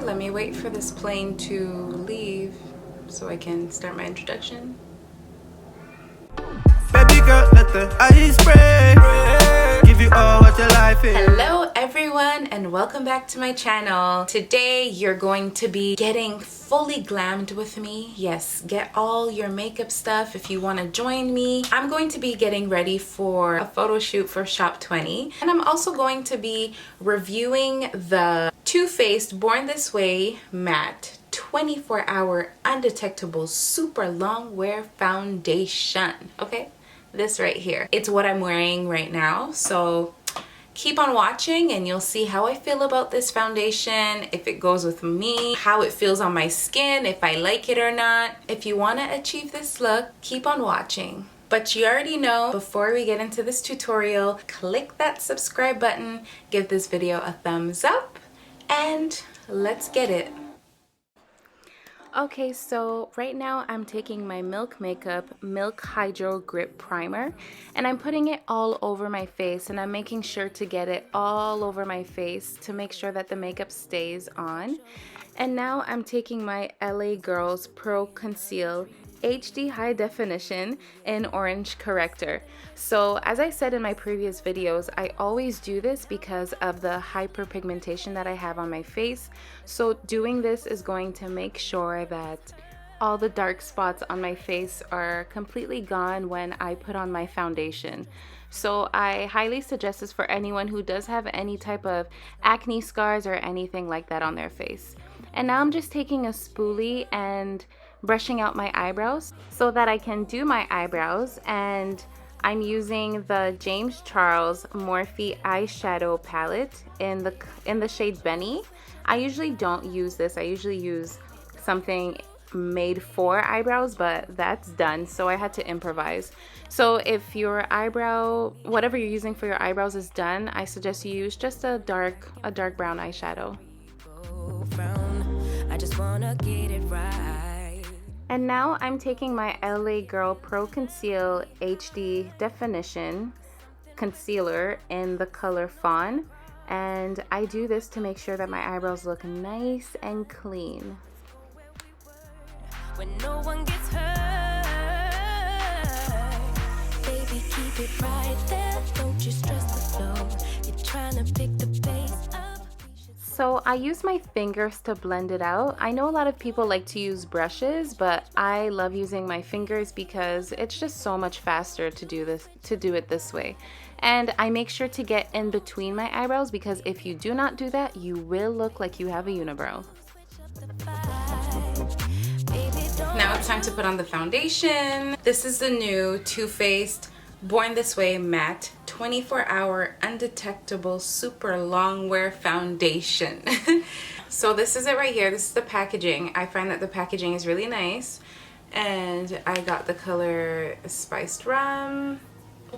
let me wait for this plane to leave so I can start my introduction. Baby girl, let the ice break. Give you all what your life is. Hello everyone and welcome back to my channel. Today you're going to be getting fully glammed with me. Yes, get all your makeup stuff if you want to join me. I'm going to be getting ready for a photo shoot for Shop 20, and I'm also going to be reviewing the Too Faced Born This Way Matte 24-hour undetectable super long wear foundation. Okay, this right here, it's what I'm wearing right now, so keep on watching and you'll see how I feel about this foundation, if it goes with me, how it feels on my skin, if I like it or not. If you want to achieve this look, keep on watching. But you already know, before we get into this tutorial, click that subscribe button, give this video a thumbs up, and let's get it. Okay, so right now I'm taking my Milk Makeup Milk Hydro Grip Primer and I'm putting it all over my face, and I'm making sure to get it all over my face to make sure that the makeup stays on. And now I'm taking my LA Girls PRO.conceal HD high definition in orange corrector. So as I said in my previous videos, I always do this because of the hyperpigmentation that I have on my face. So doing this is going to make sure that all the dark spots on my face are completely gone when I put on my foundation. So I highly suggest this for anyone who does have any type of acne scars or anything like that on their face. And now I'm just taking a spoolie and brushing out my eyebrows so that I can do my eyebrows, and I'm using the James Charles Morphe eyeshadow palette in the shade Benny. I usually don't use this. I usually use something made for eyebrows, but that's done, so I had to improvise. So if your eyebrow, whatever you're using for your eyebrows is done, I suggest you use just a dark brown eyeshadow. I just wanna get it right. And now I'm taking my LA Girl Pro-Conceal HD Definition Concealer in the color Fawn, and I do this to make sure that my eyebrows look nice and clean. When no one gets hurt, baby, keep it right there. Don't you stress the flow. You're trying to pick the pace up. So I use my fingers to blend it out. I know a lot of people like to use brushes, but I love using my fingers because it's just so much faster to do it this way. And I make sure to get in between my eyebrows, because if you do not do that, you will look like you have a unibrow. Now it's time to put on the foundation. This is the new Too Faced Born This Way Matte 24-hour undetectable super long wear foundation. So this is it right here. This is the packaging. I find that the packaging is really nice, and I got the color Spiced Rum.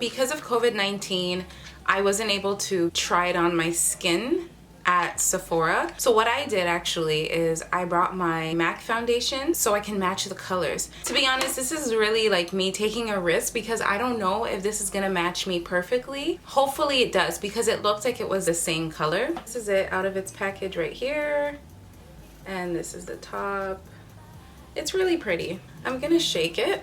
Because of COVID-19, I wasn't able to try it on my skin at Sephora. So what I did actually is I brought my MAC foundation so I can match the colors. To be honest, this is really like me taking a risk because I don't know if this is gonna match me perfectly. Hopefully it does, because it looked like it was the same color. This is it out of its package right here, and this is the top. It's really pretty. I'm gonna shake it.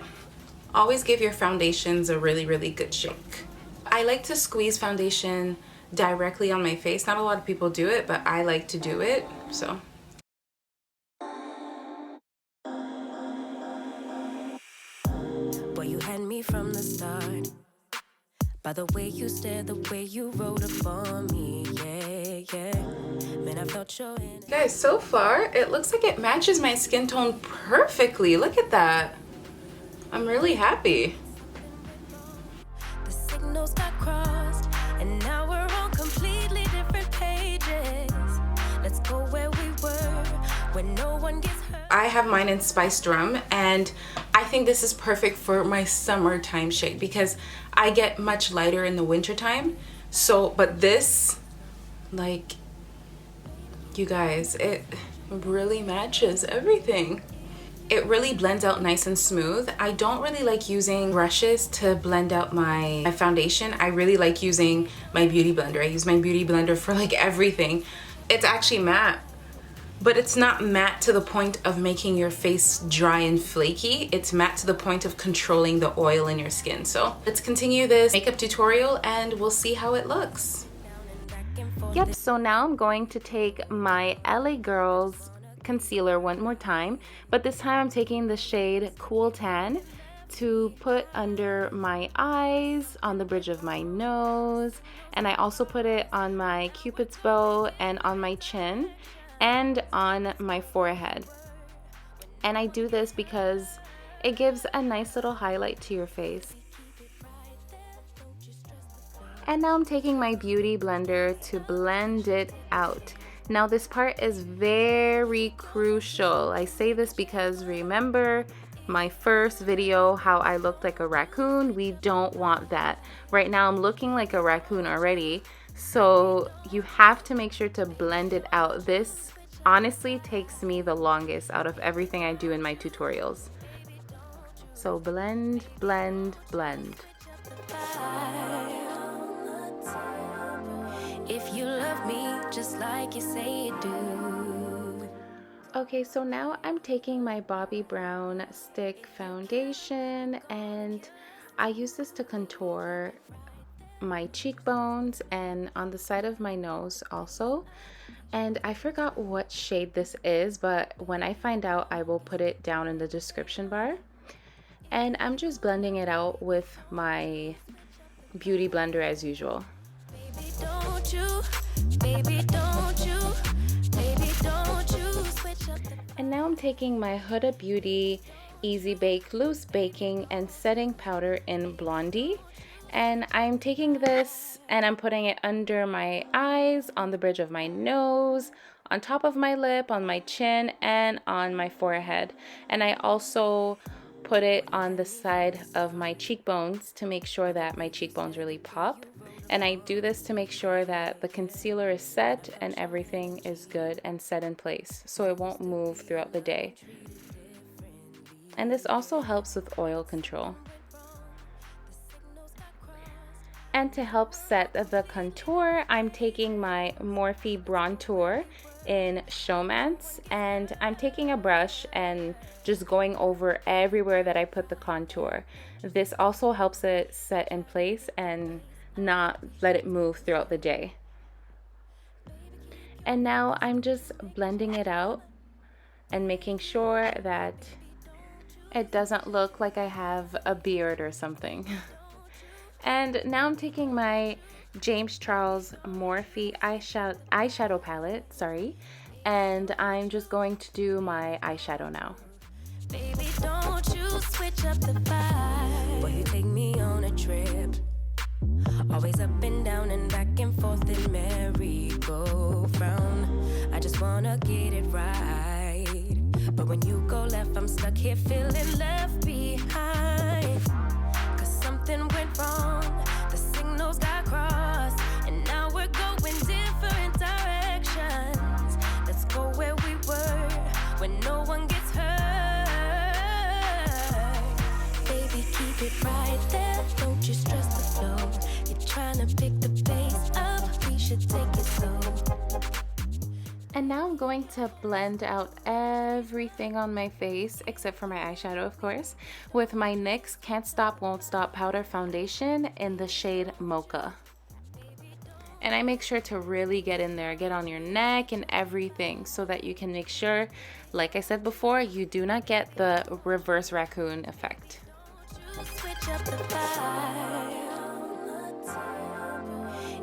Always give your foundations a really good shake. I like to squeeze foundation directly on my face. Not a lot of people do it, but I like to do it, so. Boy, you had me from the start. By the way you stared, the way you wrote upon me, yeah. Man, I felt your hand. Guys, so far it looks like it matches my skin tone perfectly. Look at that. I'm really happy. The signals got crossed, and now we're on completely different pages. Let's go where we were, when no one gets hurt. I have mine in Spiced Rum, and I think this is perfect for my summertime shade because I get much lighter in the wintertime. So, but this, like, you guys, it really matches everything. It really blends out nice and smooth. I don't really like using brushes to blend out my foundation. I really like using my beauty blender. I use my beauty blender for like everything. It's actually matte, but it's not matte to the point of making your face dry and flaky. It's matte to the point of controlling the oil in your skin. So let's continue this makeup tutorial and we'll see how it looks. Yep, so now I'm going to take my LA Girls concealer one more time, but this time I'm taking the shade Cool Tan to put under my eyes, on the bridge of my nose, and I also put it on my Cupid's bow and on my chin and on my forehead. And I do this because it gives a nice little highlight to your face. And now I'm taking my beauty blender to blend it out. Now this part is very crucial. I say this because remember my first video how I looked like a raccoon? We don't want that. Right now I'm looking like a raccoon already, so you have to make sure to blend it out. This honestly takes me the longest out of everything I do in my tutorials. So blend, blend, blend. If you love me just like you say you do. Okay, so now I'm taking my Bobbi Brown stick foundation and I use this to contour my cheekbones and on the side of my nose also. And I forgot what shade this is, but when I find out I will put it down in the description bar. And I'm just blending it out with my beauty blender as usual. And now I'm taking my Huda Beauty Easy Bake Loose Baking and Setting Powder in Blondie. And I'm taking this and I'm putting it under my eyes, on the bridge of my nose, on top of my lip, on my chin, and on my forehead. And I also put it on the side of my cheekbones to make sure that my cheekbones really pop. And I do this to make sure that the concealer is set and everything is good and set in place so it won't move throughout the day. And this also helps with oil control. And to help set the contour, I'm taking my Morphe Brontour in SHOWMANCE, and I'm taking a brush and just going over everywhere that I put the contour. This also helps it set in place and not let it move throughout the day. And now I'm just blending it out and making sure that it doesn't look like I have a beard or something. And now I'm taking my James Charles Morphe eyeshadow palette, and I'm just going to do my eyeshadow now. Baby, don't you switch up the vibe. Boy, you take me on a trip. Always up and down and back and forth in merry-go-round. I just wanna get it right. But when you go left, I'm stuck here feeling left behind. Cause something went wrong, the signals got crossed, and now we're going different directions. Let's go where we were, when no one gets hurt. Baby, keep it right there, don't you stress the flow. Trying to pick the pace up, we should take it slow. And now I'm going to blend out everything on my face, except for my eyeshadow, of course, with my NYX Can't Stop Won't Stop Powder Foundation in the shade Mocha. And I make sure to really get in there, get on your neck and everything, so that you can make sure, like I said before, you do not get the reverse raccoon effect. Switch up the vibe.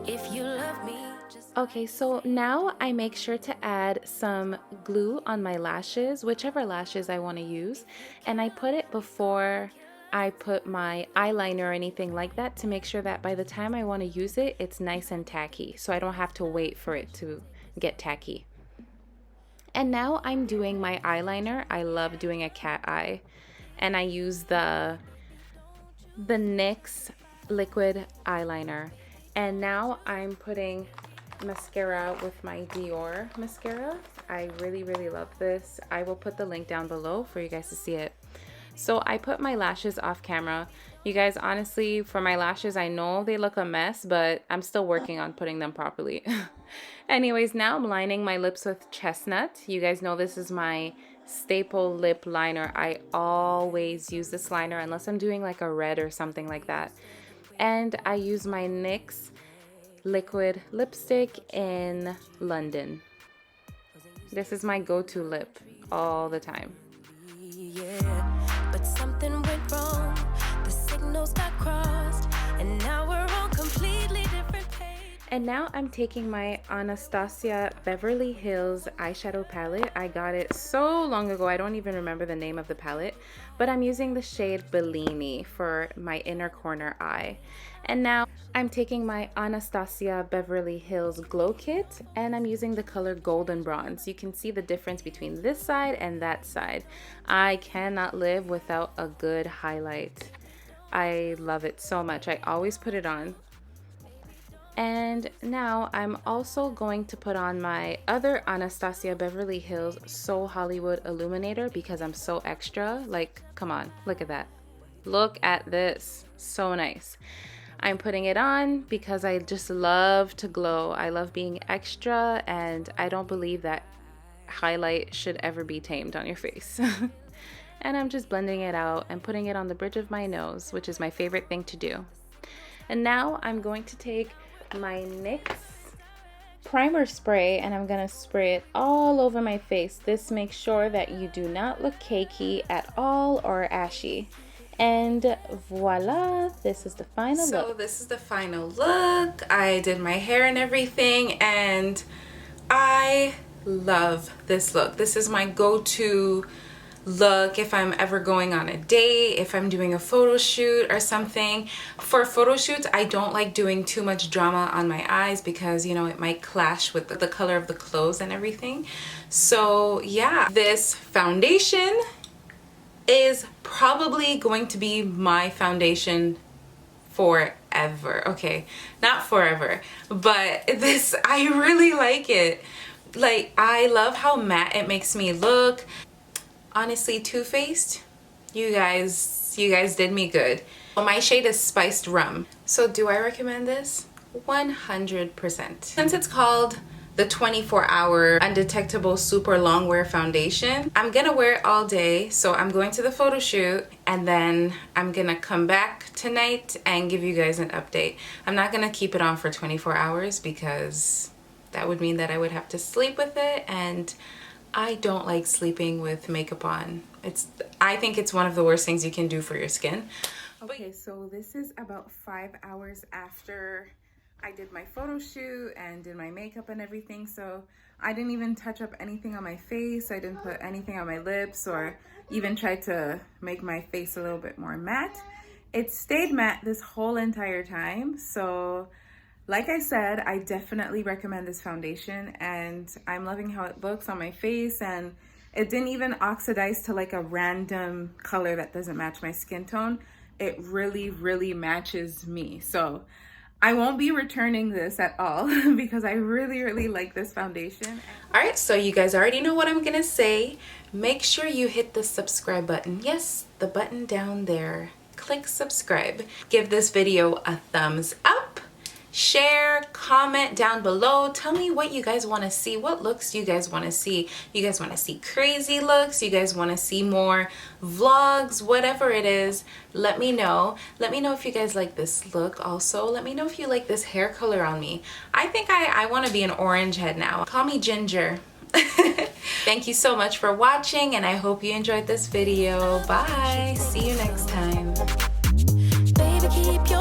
If you love me, just Okay, so now I make sure to add some glue on my lashes, whichever lashes I want to use, and I put it before I put my eyeliner or anything like that to make sure that by the time I want to use it, it's nice and tacky, so I don't have to wait for it to get tacky. And now I'm doing my eyeliner. I love doing a cat eye, and I use the NYX liquid eyeliner. And now I'm putting mascara with my Dior mascara. I really love this. I will put the link down below for you guys to see it. So I put my lashes off camera. You guys, honestly, for my lashes, I know they look a mess, but I'm still working on putting them properly. Anyways, now I'm lining my lips with chestnut. You guys know this is my staple lip liner. I always use this liner unless I'm doing like a red or something like that. And I use my NYX liquid lipstick in London. This is my go-to lip all the time. Yeah, but something went wrong. The signals got crossed, and now we're on completely different pages. And now I'm taking my Anastasia Beverly Hills eyeshadow palette. I got it so long ago, I don't even remember the name of the palette, but I'm using the shade Bellini for my inner corner eye. And now I'm taking my Anastasia Beverly Hills Glow Kit, and I'm using the color Golden Bronze. You can see the difference between this side and that side. I cannot live without a good highlight. I love it so much. I always put it on. And now I'm also going to put on my other Anastasia Beverly Hills So Hollywood Illuminator because I'm so extra. Like, come on, look at that. Look at this. So nice. I'm putting it on because I just love to glow. I love being extra, and I don't believe that highlight should ever be tamed on your face. And I'm just blending it out and putting it on the bridge of my nose, which is my favorite thing to do. And now I'm going to take my NYX primer spray and I'm gonna spray it all over my face. This makes sure that you do not look cakey at all or ashy. And voila, this is the final look. So this is the final look. I did my hair and everything, and I love this look. This is my go-to look if I'm ever going on a date, if I'm doing a photo shoot or something. For photo shoots, I don't like doing too much drama on my eyes because, you know, it might clash with the color of the clothes and everything. So yeah, this foundation is probably going to be my foundation forever. Okay, not forever, but this, I really like it. Like, I love how matte it makes me look. Honestly, Too Faced, you guys did me good. Well, my shade is Spiced Rum. So do I recommend this? 100%. Since it's called the 24-hour undetectable super long wear foundation, I'm gonna wear it all day. So I'm going to the photo shoot and then I'm gonna come back tonight and give you guys an update. I'm not gonna keep it on for 24 hours because that would mean that I would have to sleep with it, and I don't like sleeping with makeup on. I think it's one of the worst things you can do for your skin. Okay, so this is about 5 hours after I did my photo shoot and did my makeup and everything. So I didn't even touch up anything on my face. I didn't put anything on my lips or even try to make my face a little bit more matte. It stayed matte this whole entire time. So like I said, I definitely recommend this foundation, and I'm loving how it looks on my face, and it didn't even oxidize to like a random color that doesn't match my skin tone. It really, really matches me. So I won't be returning this at all because I really, really like this foundation. All right, so you guys already know what I'm gonna say. Make sure you hit the subscribe button. Yes, the button down there. Click subscribe. Give this video a thumbs up. Share, comment down below. Tell me what you guys want to see. What looks you guys want to see? You guys want to see crazy looks? You guys want to see more vlogs? Whatever it is, let me know. Let me know if you guys like this look also. Let me know if you like this hair color on me. I think I want to be an orange head now. Call me Ginger. Thank you so much for watching, and I hope you enjoyed this video. Bye. See you next time. Baby, keep your